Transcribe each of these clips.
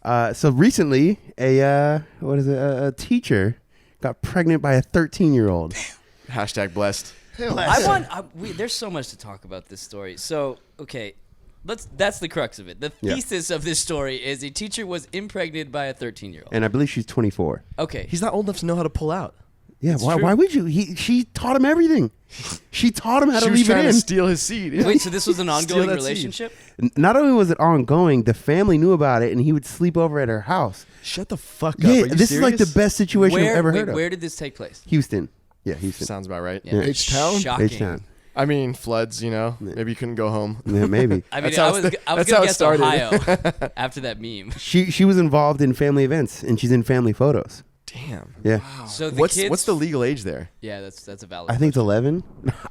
So recently, a teacher got pregnant by a 13-year-old. Hashtag blessed. There's so much to talk about this story. So, okay, that's the crux of it. The thesis of this story is a teacher was impregnated by a 13-year-old. And I believe she's 24. Okay. He's not old enough to know how to pull out. Yeah, why would you? She taught him everything. She taught him how to leave it in. She was trying to steal his seed. Wait, so this was an ongoing relationship? Not only was it ongoing, the family knew about it, and he would sleep over at her house. Shut the fuck up. Yeah, this is like the best situation I've ever heard of. Where did this take place? Houston. Yeah, Houston. Sounds about right. Yeah. H-Town? Shocking. H-Town. I mean, floods, Maybe you couldn't go home. Yeah, maybe. I mean, I was going to guess Ohio after that meme. She was involved in family events, and she's in family photos. Damn. Yeah. Wow. So what's the legal age there? Yeah, that's a valid. I think it's 11.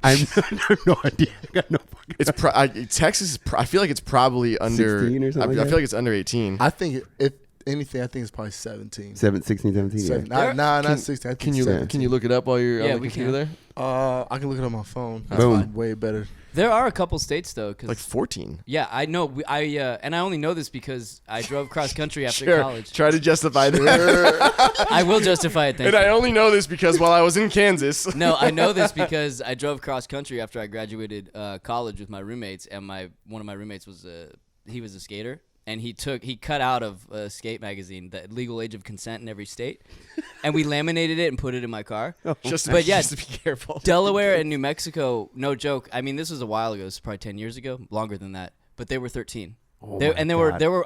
I have no idea. I got no fucking idea. Texas. I feel like it's probably under 16 or something. I feel like it's under 18. I think if anything, I think it's probably 17. 16, 17. Yeah. Not 16. I think Can you look it up while you're on the computer there? I can look it on my phone. That's Boom. way better. There are a couple states though, Like 14. Yeah, I know. And I only know this because I drove cross country after Sure. college. Try to justify that. I will justify it. Thank you. I only know this because while I was in Kansas. No, I know this because I drove cross country after I graduated college with my roommates, and one of my roommates was he was a skater, and he cut out of a skate magazine the legal age of consent in every state, and we laminated it and put it in my car. Just to be careful. Delaware and New Mexico, no joke. I mean, this was a while ago. This was probably 10 years ago, longer than that. But they were 13. There were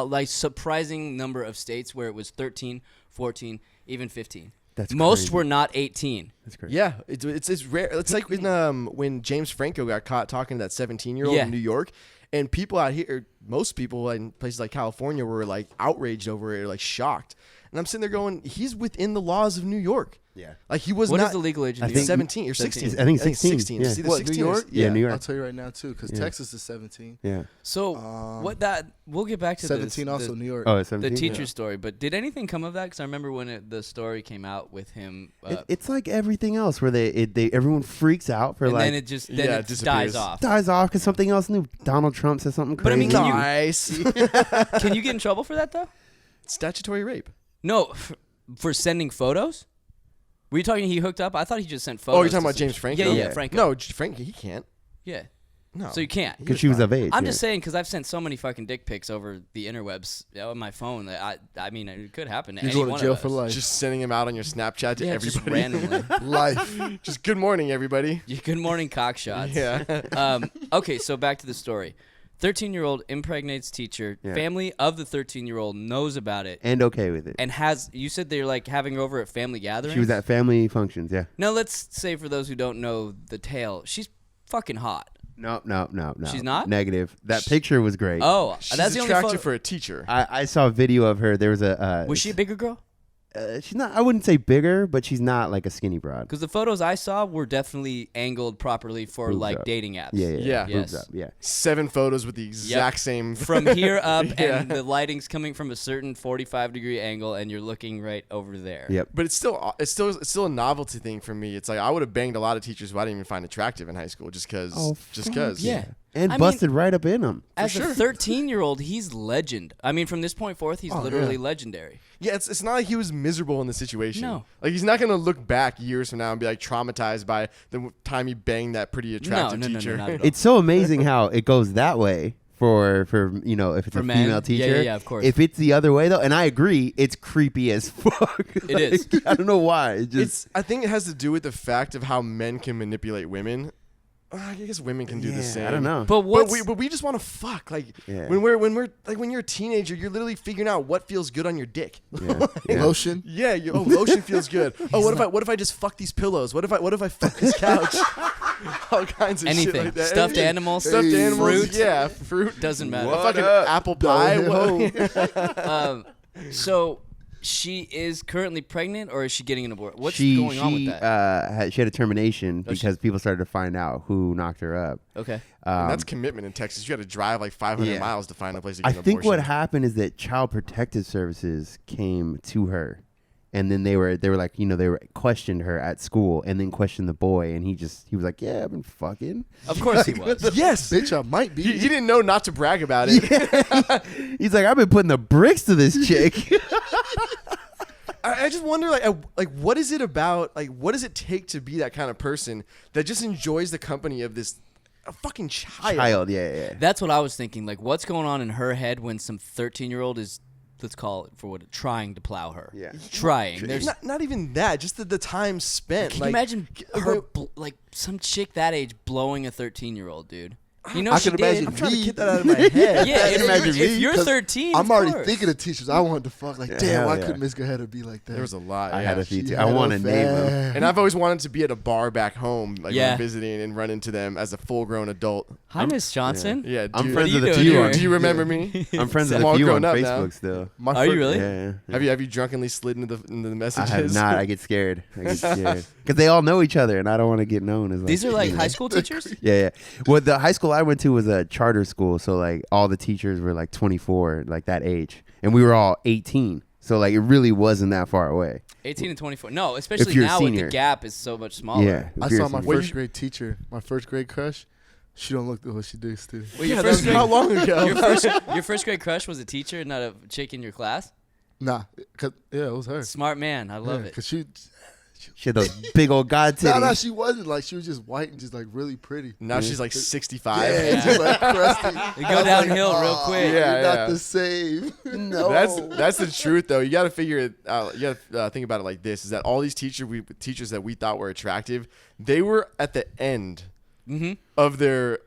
like surprising number of states where it was 13, 14, even 15. Most crazy. were not 18. That's crazy. Yeah, it's rare. It's like when James Franco got caught talking to that 17-year-old in New York, and people out here, most people in places like California were like outraged over it, or like shocked. And I'm sitting there going, he's within the laws of New York. Yeah. Like he was What not. is the legal age in I New think York? 17 or 16. I think 16. Yeah. It's either What, 16 New or- York? Yeah, New York. I'll tell you right now, too, because Texas is 17. Yeah. So we'll get back to 17 this, also New York. Oh, it's the 17? teacher story. But did anything come of that? Because I remember when the story came out with him. It's like everything else where everyone freaks out for and like then it just it dies off. dies off because something else new. Donald Trump says something crazy. But I mean, can you- Nice. Can you get in trouble for that though? Statutory rape. No, for sending photos. Were you talking he hooked up? I thought he just sent photos. Oh, you're talking about James Franco? Yeah, Franco. No, Franco, he can't. Yeah. No. So you can't. because she was of age. I'm yeah. just saying because I've sent so many fucking dick pics over the interwebs on my phone that I mean it could happen to You're any going one to jail of for us. life. Just sending him out on your Snapchat to Just everybody. randomly. Life. Just good morning, everybody. Good morning, cock shots. Yeah. Okay, so back to the story. 13-year-old impregnates teacher. Yeah. Family of the 13-year-old knows about it and okay with it. and you said they're like having her over at family gatherings? She was at family functions. Yeah. Now let's say for those who don't know the tale, she's fucking hot. No. She's not? Negative. That picture was great. Oh, She's that's the only attractive photo. for a teacher. I saw a video of her. There was a. Was she a bigger girl? She's not. I wouldn't say bigger, but she's not like a skinny broad. Because the photos I saw were definitely angled properly for Boobs like up. dating apps. Yeah. Yeah. Yes. Boobs up. Yeah. 7 photos with the exact same. From here up, Yeah. and the lighting's coming from a certain 45-degree angle, and you're looking right over there. Yep. But it's still a novelty thing for me. It's like I would have banged a lot of teachers who I didn't even find attractive in high school just because. Yeah. And I busted right up in them. As a 13-year-old, he's legend. I mean, from this point forth, he's literally legendary. Yeah, it's not like he was miserable in the situation. No. Like he's not gonna look back years from now and be like traumatized by the time he banged that pretty attractive teacher. No, not at all. It's so amazing how it goes that way for if it's For a men? female teacher. Yeah, of course. If it's the other way though, and I agree, it's creepy as fuck. It is. I don't know why. It just I think it has to do with the fact of how men can manipulate women. I guess women can do the same. I don't know. But But we just want to fuck. Like Yeah. when we're like when you're a teenager, you're literally figuring out what feels good on your dick. Yeah. Lotion. Yeah, lotion feels good. Oh, what if I just fuck these pillows? What if I fuck this couch? All kinds of anything. shit like that. Stuffed Anything. animals. Stuffed animals. Fruit. Yeah, fruit. Doesn't matter. A fucking apple pie. So she is currently pregnant, or is she getting an abortion? What's she going on with that? she had a termination because people started to find out who knocked her up. Okay. And that's commitment in Texas. You had to drive like 500 miles to find a place to get I an abortion. think what happened is that Child Protective Services came to her And then they were like, they were questioned her at school and then questioned the boy. And he was like, yeah, I've been fucking. Of course he was. Yes. Bitch, I might be. He didn't know not to brag about it. Yeah. He's like, I've been putting the bricks to this chick. I just wonder, like, what is it about? Like, what does it take to be that kind of person that just enjoys the company of a fucking child? Yeah. That's what I was thinking. Like, what's going on in her head when some 13-year-old is, let's call it for what, trying to plow her. Yeah. Trying. There's Not even that. Just the time spent. Can you imagine her, like, some chick that age blowing a 13-year-old, dude? You know I she can did. imagine I'm trying to me. get that out of my head. Yeah, if you're 'cause 13, I'm of already course. thinking of teachers I wanted to fuck. Like, Yeah, damn, hell why yeah. couldn't Miss Gahetta be like that? There was a lot. I yeah. had a few She too. had I want a to name them. fan. And I've always wanted to be at a bar back home, like when Yeah. I'm visiting, and run into them as a full-grown adult. Hi, Miss Johnson. Yeah, I'm dude. friends What with are a you few doing on. Do you remember me? I'm friends with I'm a all few on grown up now. Facebook still. My Are you fir- really? Yeah. Have you drunkenly slid into the messages? I have not. I get scared. Because they all know each other, and I don't want to get known as. Like, These are like high school teachers? Yeah. Well, the high school I went to was a charter school, so like all the teachers were like 24, like that age, and we were all 18. So like it really wasn't that far away. 18 and 24. No, especially you're a now with senior. the gap is so much smaller. Yeah. I if you're a saw my senior. first grade teacher, my first grade crush. She don't look the way she does too. Well, Yeah, that was how long ago? your first grade crush was a teacher, not a chick in your class? Nah, cause it was her. Smart man. I love it. Cause she Shit, those big old god titties. No, she wasn't. Like, she was just white and just like really pretty. Now she's like 65. Yeah, just like crusty. You go downhill real quick. Yeah, You're yeah. not the same. No. That's the truth, though. You got to figure it out. You got to think about it like this: is that all these teachers that we thought were attractive, they were at the end of their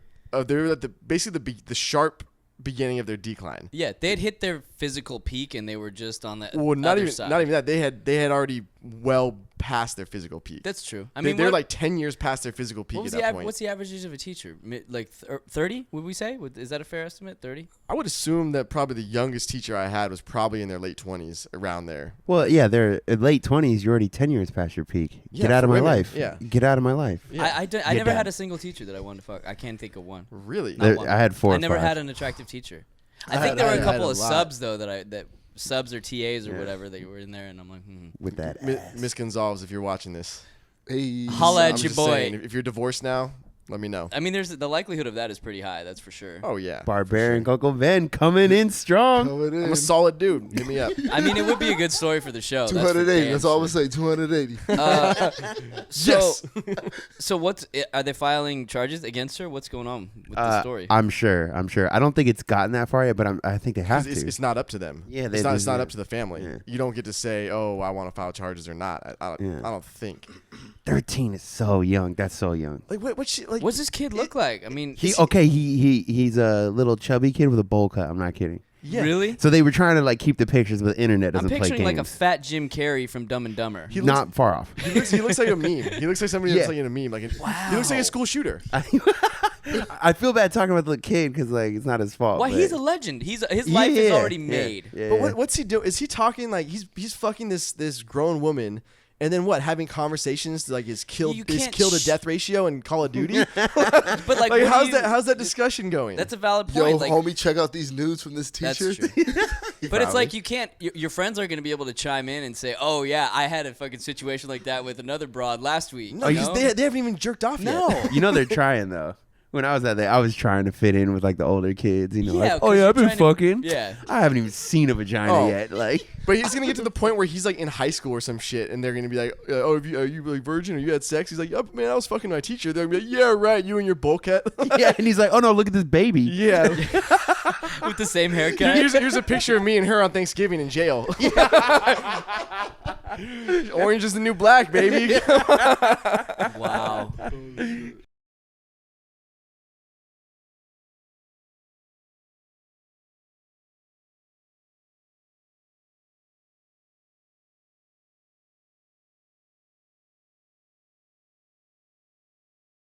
they were at basically the sharp beginning of their decline. Yeah, they had hit their physical peak and they were just on the Well, not other even side. not even that. They had already well past their physical peak. That's true. I They're mean, like 10 years past their physical peak at that point. what's the average age of a teacher? Like 30, would we say? Is that a fair estimate? 30? I would assume that probably the youngest teacher I had was probably in their late 20s, around there. Well, yeah, they're late 20s. You're already 10 years past your peak. Yeah, Get out of for my women, life. yeah. Get out of my life. Yeah. I Get never had down. a single teacher that I wanted to fuck. I can't think of one. Really? Not one. I had 4 I or never 5. had an attractive teacher. I I think had- there were I a had couple a of lot. subs though that subs or TAs or Yeah. whatever that were in there, and I'm like, With that Mi- ass. Miss Gonzalez, if you're watching this, Hey, Holla I'm at your just boy. saying, if you're divorced now, let me know. I mean, there's the likelihood of that is pretty high. That's for sure. Oh yeah, Barbarian Coco Van coming in strong. coming in. I'm a solid dude. Hit me up. I mean, it would be a good story for the show. That's for 280. damn That's all I'm sure. gonna say. 280. So, Yes. so are they filing charges against her? What's going on with the story? I'm sure. I don't think it's gotten that far yet, but I think they have It's, to. it's not up to them. Yeah, it's not yeah. up to the family. Yeah. You don't get to say, "Oh, I want to file charges" or not. I Yeah. don't think. 13 is so young. That's so young. Like what she like? What's this kid look like? I mean, He's a little chubby kid with a bowl cut. I'm not kidding. Yeah. really? So they were trying to like keep the pictures, but the internet I'm doesn't play picturing games. like a fat Jim Carrey from Dumb and Dumber. He looks, Not far off. he looks like a meme. He looks like somebody Yeah. that's like in a meme. Like he looks like a school shooter. I feel bad talking about the kid because like it's not his fault. Well, but- he's a legend. His life is already yeah, made. Yeah. But what's he do? Is he talking like he's fucking this grown woman? And then what? Having conversations to like his kill You his can't kill to death ratio in Call of Duty. But like, Like what do how's you- that? How's that discussion going? That's a valid Yo, point. Like, homie, check out these nudes from this that's teacher. true. But it's like you can't. Your friends are going to be able to chime in and say, "Oh yeah, I had a fucking situation like that with another broad last week." no, you because know? they haven't even jerked off No. yet. You know they're trying though. When I was out there, I was trying to fit in with like the older kids. You know, Yeah, like, oh 'cause yeah, you're I've been trying to- fucking. yeah. I haven't even seen a vagina Oh. yet. Like, But he's gonna get to the point where he's like in high school or some shit, and they're gonna be like, "Oh, are you like virgin? Or you had sex?" He's like, "Yep, man, I was fucking my teacher." They're gonna be like, "Yeah, right, you and your bull cat." yeah, and he's like, oh no, look at this baby. Yeah. With the same haircut. Here's a picture of me and her on Thanksgiving in jail. Orange is the new black, baby. Wow.